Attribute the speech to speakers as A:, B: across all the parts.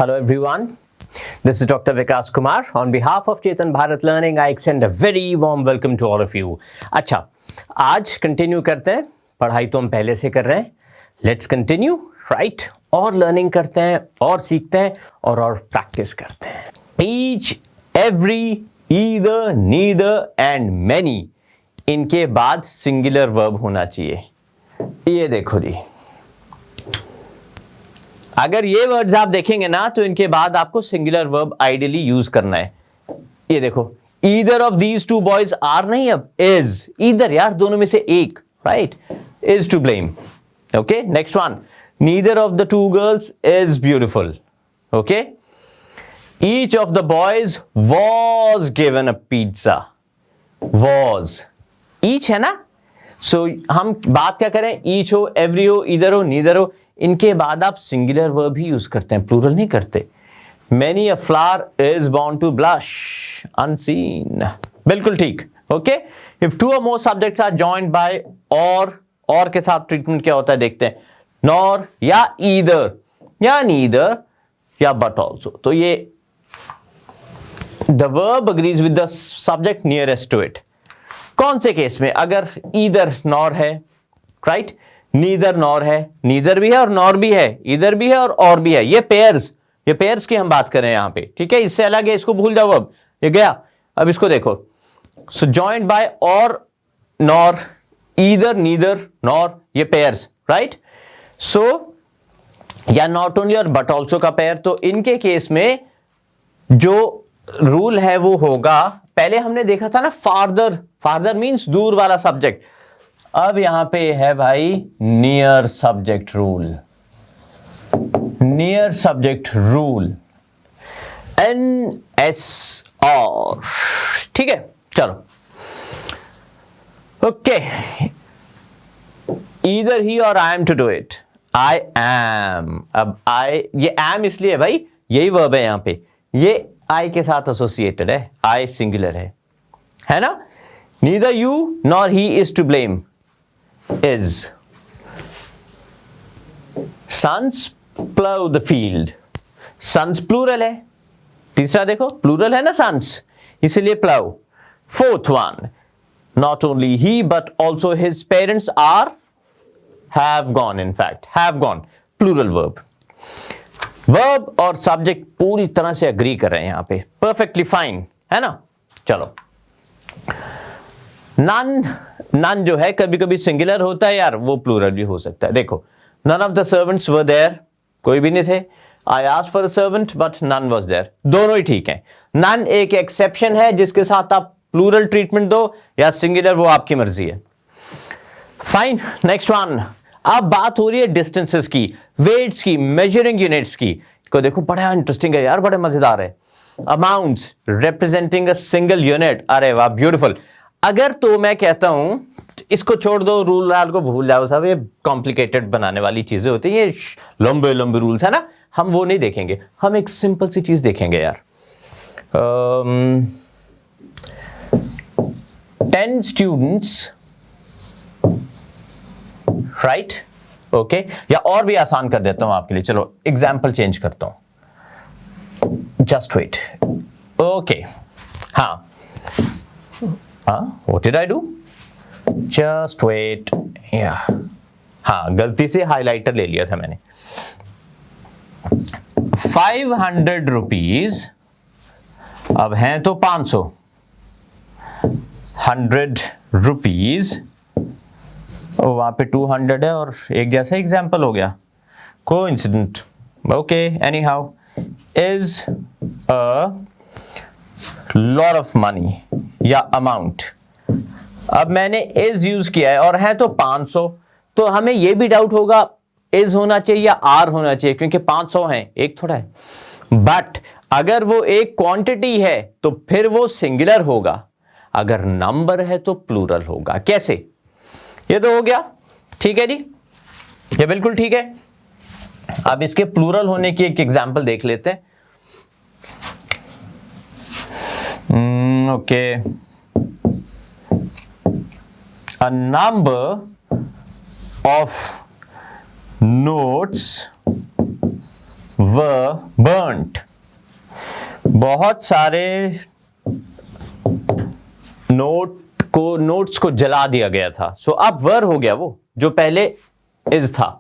A: Hello everyone, this is Dr. Vikas Kumar. On behalf of Chetan Bharat Learning, I extend a very warm welcome to all of you. अच्छा, आज continue करते हैं, पढ़ाई तो हम पहले से कर रहे हैं. Let's continue, right? और लर्निंग करते हैं और सीखते हैं और प्रैक्टिस करते हैं. Each, every, either, neither and many, इनके बाद सिंगुलर वर्ब होना चाहिए. ये देखो जी, अगर ये वर्ड्स आप देखेंगे ना तो इनके बाद आपको सिंगुलर वर्ब आइडियली यूज करना है. ये देखो, either of these two boys are नहीं, अब इज. ईदर यार, दोनों में से एक, right? Is to blame. Okay, next one, neither of the two girls is beautiful. Okay, each of the boys was given a pizza. Was, each है ना, सो हम बात क्या करें? ईच हो, एवरी हो, ईदर हो, नीदर हो, इनके बाद आप सिंगुलर वर्ब ही यूज करते हैं, प्लूरल नहीं करते. Many a flower is bound to blush unseen. बिल्कुल ठीक. Okay, if two or more subjects are joined by और के साथ ट्रीटमेंट क्या होता है देखते हैं. nor या either या neither या but also. तो ये the verb agrees with the subject nearest to it. कौन से केस में? अगर either nor है, राइट? नीदर नॉर है, नीदर भी है और नॉर भी है, इधर भी है और भी है. ये पेयर्स की हम बात कर रहे हैं यहां पे, ठीक है? इससे अलग है, इसको भूल जाओ. अब ये गया. अब इसको देखो, सो जॉइंड बाय और, नॉर, ईदर, नीदर, नॉर, ये पेयर्स, राइट? सो या नॉट ओनली और बट ऑल्सो का पेयर. तो इनके केस में जो रूल है वो होगा, पहले हमने देखा था ना फार्दर मीन्स दूर वाला सब्जेक्ट. अब यहां पे है भाई near subject rule. Near subject rule, NSR. ठीक है, चलो. ओके, ईदर ही और I am to do it. I am. अब आई, ये एम इसलिए भाई, यही वर्ब है यहां पे, ये आई के साथ एसोसिएटेड है, आई सिंगुलर है ना? Neither you nor he is to blame. is. Sons plow the field. Sons plural है. तीसरा देखो, plural है ना sons, इसलिए plow. Fourth one, not only he but also his parents have gone, in fact have gone, plural verb. Verb और subject पूरी तरह से agree कर रहे हैं यहां पे, perfectly fine है ना? चलो, नन जो है कभी कभी सिंगुलर होता है यार, वो प्लूरल भी हो सकता है. देखो, none of the servants were there, कोई भी नहीं थे. I asked for a servant but none was there, दोनों ही ठीक है. नन एक एक्सेप्शन है जिसके साथ आप प्लूरल ट्रीटमेंट दो या सिंगुलर, वो आपकी मर्जी है. Fine, next one. अब बात हो रही है डिस्टेंसेस की, वेट्स की, मेजरिंग यूनिट्स की. को देखो, बड़ा इंटरेस्टिंग है यार, बड़े मजेदार है. Amounts representing a single unit. अरे वाह, ब्यूटीफुल. अगर तो मैं कहता हूं इसको छोड़ दो, रूल को भूल जाओ सब, ये कॉम्प्लिकेटेड बनाने वाली चीजें होती हैं, ये लंबे रूल्स है ना, हम वो नहीं देखेंगे. हम एक सिंपल सी चीज देखेंगे यार. 10 स्टूडेंट्स, राइट? ओके, या और भी आसान कर देता हूं आपके लिए. चलो एग्जाम्पल चेंज करता हूं, जस्ट वेट. ओके, हाँ, what did I do? Just wait. Yeah. हाँ, गलती से हाइलाइटर ले लिया था मैंने. 500 रुपीज, अब हैं तो 500. 100 रुपीज, वहां पे 200 है और एक जैसा एग्जाम्पल हो गया. Coincident. Okay, any how, is a lot of money या अमाउंट. अब मैंने इज यूज किया है और है तो 500, तो हमें यह भी डाउट होगा इज होना चाहिए या आर होना चाहिए, क्योंकि 500 है, एक थोड़ा है. बट अगर वो एक क्वांटिटी है तो फिर वो सिंगुलर होगा, अगर नंबर है तो प्लूरल होगा. कैसे? ये तो हो गया, ठीक है जी, ये बिल्कुल ठीक है. अब इसके प्लूरल होने की एक एग्जांपल देख लेते हैं. Okay, a number of notes were burnt. बहुत सारे नोट्स को जला दिया गया था. सो अब वर हो गया वो जो पहले इज था.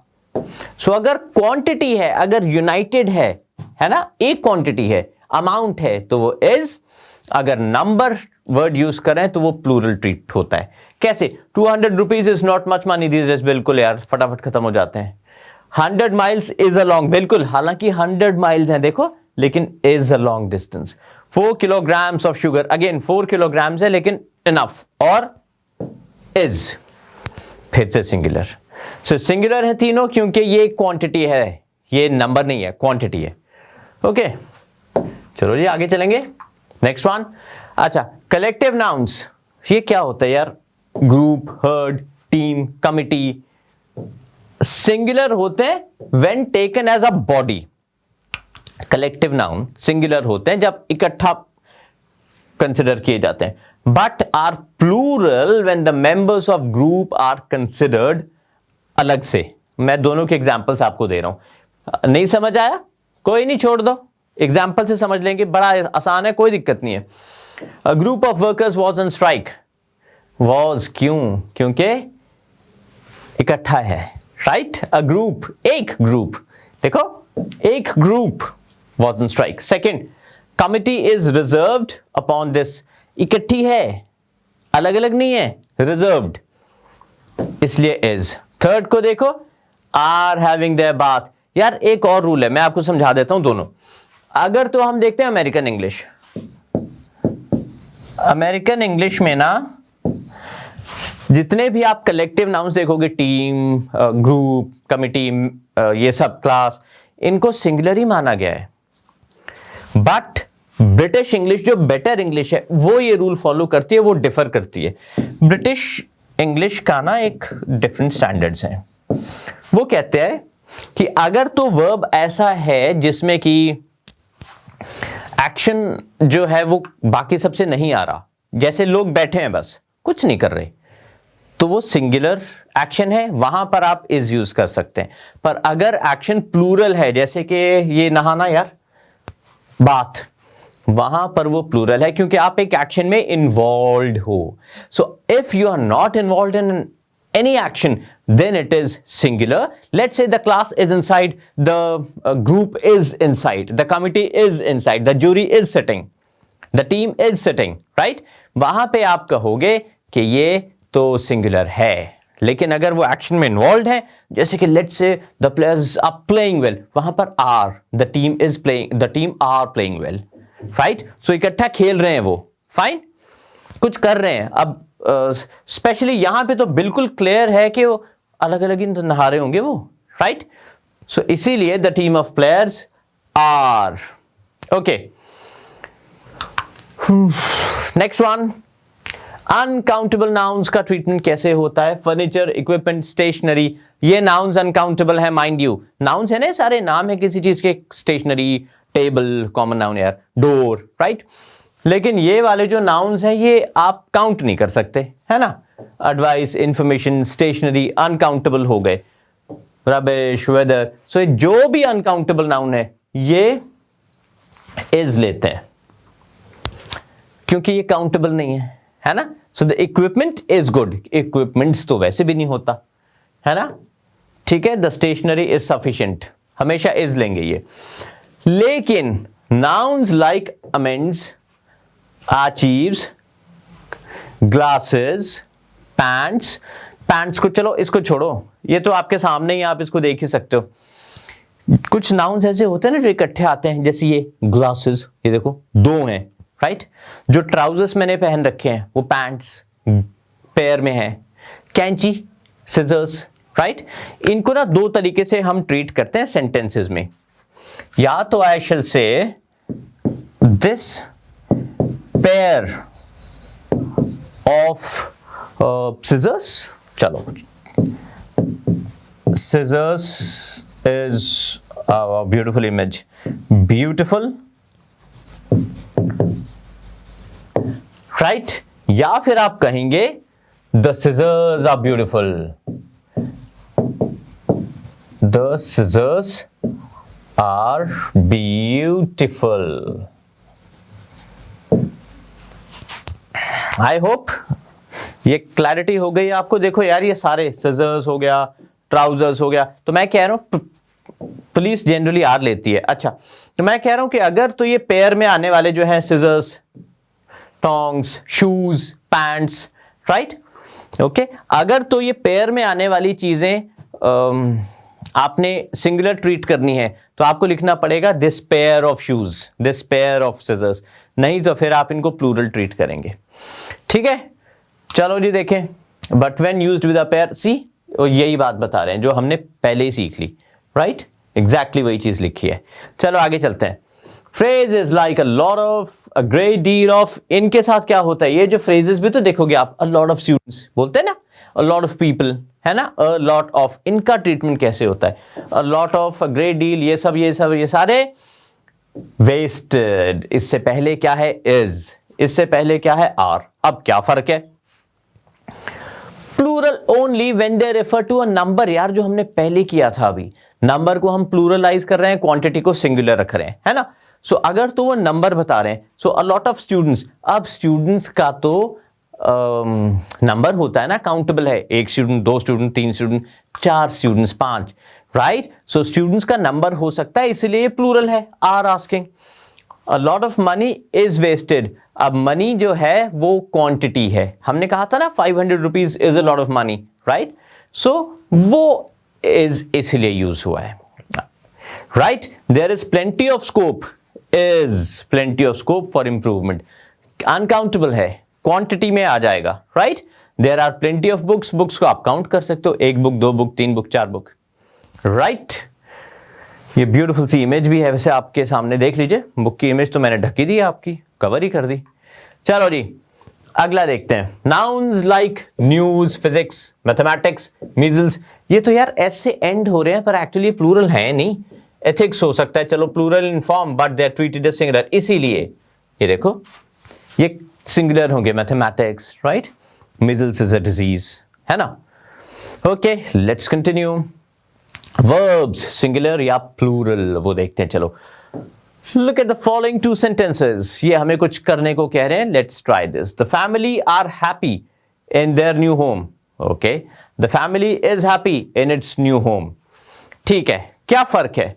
A: सो अगर क्वांटिटी है, अगर यूनाइटेड है ना, एक क्वांटिटी है, अमाउंट है, तो वो इज. अगर नंबर वर्ड यूज करें तो वो प्लूरल ट्रीट होता है. कैसे? 200 rupees is not much money these days. बिल्कुल यार, फटाफट खत्म हो जाते हैं. 100 माइल्स इज अ लॉन्ग. बिल्कुल, हालांकि 100 माइल्स हैं देखो, लेकिन is a long distance. 4 kilograms of sugar. Again 4 kilograms है लेकिन इनफ. और इज फिर से सिंगुलर. सो सिंगुलर है तीनों क्योंकि ये क्वांटिटी है, ये नंबर नहीं है, क्वांटिटी है. ओके, चलो जी आगे चलेंगे. Next one. अच्छा, कलेक्टिव नाउन्स. ये क्या होता है यार? Group, herd, team, committee. Singular होते हैं when taken as a body. Collective noun singular होते हैं जब इकट्ठा कंसिडर किए जाते हैं. But are plural when the members of group are considered अलग से. मैं दोनों के एग्जांपल्स आपको दे रहा हूं. नहीं समझ आया? कोई नहीं, छोड़ दो, एग्जाम्पल से समझ लेंगे. बड़ा आसान है, कोई दिक्कत नहीं है. A group of workers was on strike. Was क्यों? क्योंकि इकट्ठा है. राइट? अ ग्रुप, एक ग्रुप. देखो, एक group was on strike. Second, committee is reserved upon this. इकट्ठी है, अलग अलग नहीं है, रिजर्व्ड, इसलिए इज. थर्ड को देखो, आर हैविंग देयर बाथ. यार एक और रूल है, मैं आपको समझा देता हूं दोनों. अगर तो हम देखते हैं अमेरिकन इंग्लिश. अमेरिकन इंग्लिश में ना जितने भी आप कलेक्टिव नाउन्स देखोगे, टीम, ग्रुप, कमिटी, ये सब, क्लास, इनको सिंगुलर ही माना गया है. बट ब्रिटिश इंग्लिश जो बेटर इंग्लिश है वो ये रूल फॉलो करती है, वो डिफर करती है. ब्रिटिश इंग्लिश का ना एक डिफरेंट स्टैंडर्ड्स हैं. वो कहते हैं कि अगर तो वर्ब ऐसा है जिसमें कि एक्शन जो है वो बाकी सबसे नहीं आ रहा, जैसे लोग बैठे हैं बस कुछ नहीं कर रहे, तो वो सिंगुलर एक्शन है, वहां पर आप इज यूज कर सकते हैं. पर अगर एक्शन प्लूरल है, जैसे कि ये नहाना यार, बात, वहां पर वो प्लूरल है क्योंकि आप एक एक्शन में इन्वॉल्व हो. So if you are not involve in any action, then it is singular. Let's say the class is inside, the group is inside, the committee is inside, the jury is sitting, the team is sitting, right? वहां पे आप कहोगे कि ये तो singular है. लेकिन अगर वो एक्शन में इन्वॉल्व है, जैसे कि let's say the players are playing well, वहां पर are, the team is playing, the team are playing well, right? So इकट्ठा खेल रहे हैं वो, फाइन, कुछ कर रहे हैं. अब स्पेशली यहां पे तो बिल्कुल क्लियर है कि वो अलग अलग ही नहा रहे होंगे वो, राइट? सो इसीलिए the team of players are. Okay, next one. Uncountable nouns का ट्रीटमेंट कैसे होता है? फर्नीचर, इक्विपमेंट, स्टेशनरी, ये नाउन्स अनकाउंटेबल है. माइंड यू, नाउन्स है ना, सारे नाम है किसी चीज के. स्टेशनरी, टेबल, कॉमन नाउन यार, डोर, राइट? लेकिन ये वाले जो नाउन्स हैं ये आप काउंट नहीं कर सकते, है ना? एडवाइस, इंफॉर्मेशन, स्टेशनरी अनकाउंटेबल हो गए. रबिश, वेदर, सो जो भी अनकाउंटेबल नाउन है ये इज लेते हैं क्योंकि ये काउंटेबल नहीं है ना? So the equipment is good. Equipments तो वैसे भी नहीं होता, है ना? ठीक है. द स्टेशनरी इज सफिशिएंट, हमेशा इज लेंगे ये. लेकिन nouns like amends, achieves, glasses, pants, pants को चलो इसको छोड़ो, ये तो आपके सामने ही, आप इसको देख ही सकते हो. कुछ नाउन्स ऐसे होते हैं ना जो इकट्ठे आते हैं, जैसे ये ग्लासेस, ये देखो दो हैं, राइट? जो ट्राउजर्स मैंने पहन रखे हैं वो पैंट्स पेयर में है. कैंची, सिजर्स, राइट? इनको ना दो तरीके से हम ट्रीट करते हैं सेंटेंसेस में. या तो आई शैल से दिस pair of scissors, चलो, scissors is a beautiful image, beautiful, right? या फिर आप कहेंगे the scissors are beautiful, the scissors are beautiful. I hope ये क्लैरिटी हो गई आपको। देखो यार, ये सारे सिजर्स हो गया, ट्राउजर्स हो गया, तो मैं कह रहा हूं पुलिस जनरली आर लेती है। अच्छा, तो मैं कह रहा हूं कि अगर तो ये पेयर में आने वाले जो हैं scissors, tongs, shoes, pants, right, okay, अगर तो ये पेयर में आने वाली चीजें आपने सिंगुलर ट्रीट करनी है तो आपको लिखना पड़ेगा this pair of shoes, this pair of scissors, नहीं तो फिर आप इनको प्लूरल ट्रीट करेंगे। ठीक है, चलो जी देखें, but when used with a pair, see यही बात बता रहे हैं जो हमने पहले ही सीख ली, राइट, एग्जैक्टली वही चीज लिखी है। चलो आगे चलते हैं। Phrase is like a lot of, a great deal of, इनके साथ क्या होता है, ये जो फ्रेजेस भी तो देखोगे आप, अ लॉट ऑफ स्टूडेंट्स बोलते हैं ना, अ लॉट ऑफ पीपल, है ना, अ लॉट ऑफ, इनका ट्रीटमेंट कैसे होता है, अ lot of, a great deal, ये सब ये सारे वेस्टेड। इससे पहले क्या है, इज, इससे पहले क्या है, आर। अब क्या फर्क है, plural only when they refer to a number. यार जो हमने पहले किया था, अभी नंबर को हम प्लूरलाइज कर रहे हैं, क्वांटिटी को सिंगुलर रख रहे हैं, है ना। सो अगर तो वो नंबर बता रहे हैं, सो अ लॉट ऑफ स्टूडेंट्स, अब स्टूडेंट्स का तो नंबर होता है ना, काउंटेबल है, एक स्टूडेंट, दो स्टूडेंट, तीन स्टूडेंट, चार स्टूडेंट्स, पांच, राइट। सो स्टूडेंट्स का नंबर हो सकता है, इसलिए प्लूरल है। Are asking a lot of money is wasted, अब मनी जो है वो क्वांटिटी है, हमने कहा था ना 500 rupees is a lot of money, right. So वो इज इसलिए यूज हुआ है, राइट। There is plenty of scope, is plenty of scope for improvement, uncountable है, क्वांटिटी में आ जाएगा, right. There are plenty of books, books को आप काउंट कर सकते हो, एक बुक, दो बुक, तीन बुक, चार बुक, राइट। ये ब्यूटीफुल सी इमेज भी है वैसे, आपके सामने देख लीजिए, बुक की इमेज तो मैंने ढकी दी है, आपकी कवर ही कर दी। चलो जी अगला देखते हैं, nouns like news, physics, mathematics, measles, ये तो यार एस से एंड हो रहे हैं पर एक्चुअली प्लूरल है नहीं। एथिक्स हो सकता है, चलो plural in form, but they are treated as singular, इसीलिए ये देखो ये सिंगुलर होंगे, mathematics, right, measles is a disease, है ना। Okay let's continue. Verbs singular या प्लूरल वो देखते हैं, चलो। Look at the following two sentences. ये हमें कुछ करने को कह रहे हैं, let's try this. The family are happy in their new home. Okay. The family is happy in its new home. ठीक है, क्या फर्क है,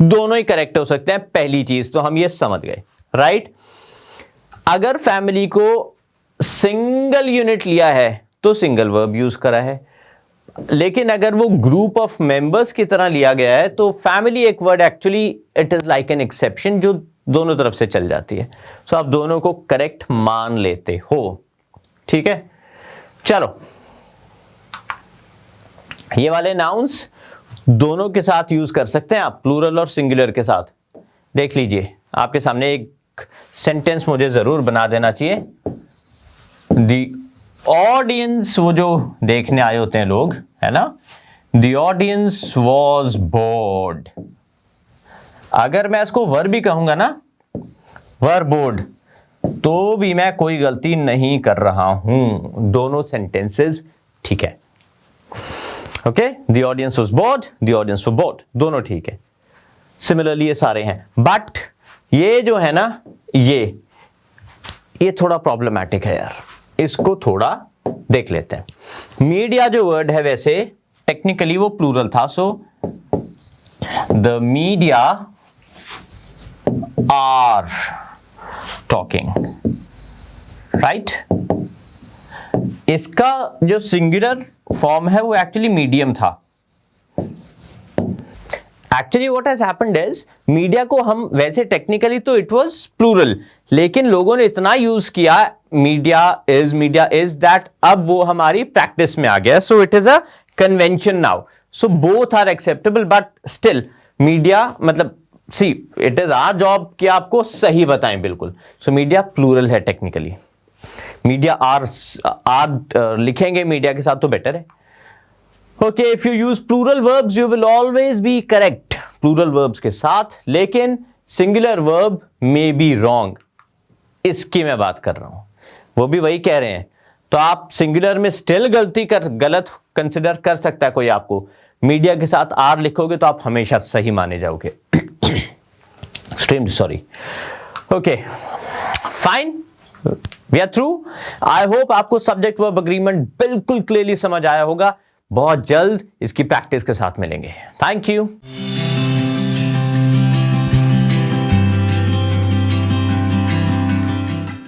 A: दोनों ही करेक्ट हो सकते हैं, पहली चीज तो हम ये समझ गए, राइट। अगर फैमिली को सिंगल यूनिट लिया है तो सिंगल वर्ब यूज करा है, लेकिन अगर वो ग्रुप ऑफ मेंबर्स की तरह लिया गया है तो फैमिली एक word actually it is like an exception जो दोनों तरफ से चल जाती है। सो आप दोनों को करेक्ट मान लेते हो, ठीक है। चलो ये वाले नाउन्स दोनों के साथ यूज कर सकते हैं आप, प्लूरल और सिंगुलर के साथ। देख लीजिए आपके सामने एक सेंटेंस मुझे जरूर बना देना चाहिए। दी ऑडियंस, वो जो देखने आए होते हैं लोग, है ना, द ऑडियंस वॉज बोर्ड। अगर मैं इसको वर्ब भी कहूंगा ना, वर बोर्ड, तो भी मैं कोई गलती नहीं कर रहा हूं, दोनों सेंटेंसेस ठीक है। Okay, the audience was bored, the audience was bored, दोनों ठीक है। सिमिलरली ये सारे हैं, बट ये जो है ना, ये थोड़ा प्रॉब्लमैटिक है यार, इसको थोड़ा देख लेते हैं। मीडिया जो वर्ड है वैसे टेक्निकली वो प्लूरल था, so the media are talking, right. इसका जो सिंगुलर फॉर्म है वो एक्चुअली मीडियम था। Actually what has happened is, media को हम वैसे टेक्निकली तो इट वाज प्लूरल, लेकिन लोगों ने इतना यूज किया मीडिया इज दैट अब वो हमारी प्रैक्टिस में आ गया, so it is a convention now. So both are acceptable, but still media मतलब see it is our job कि आपको सही बताएं बिल्कुल। सो मीडिया प्लूरल है टेक्निकली, मीडिया आर लिखेंगे मीडिया के साथ तो बेटर है। Okay, if you use plural verbs you will always be correct plural verbs के साथ, लेकिन singular verb may be wrong, इसकी मैं बात कर रहा हूं। वो भी वही कह रहे हैं, तो आप सिंगुलर में स्टिल गलत कंसिडर कर सकता है कोई आपको, मीडिया के साथ आर लिखोगे तो आप हमेशा सही माने जाओगे। Extremely sorry. Okay fine, we are through. I hope आपको सब्जेक्ट वर्ब अग्रीमेंट बिल्कुल क्लियरली समझ आया होगा। बहुत जल्द इसकी प्रैक्टिस के साथ मिलेंगे। Thank you.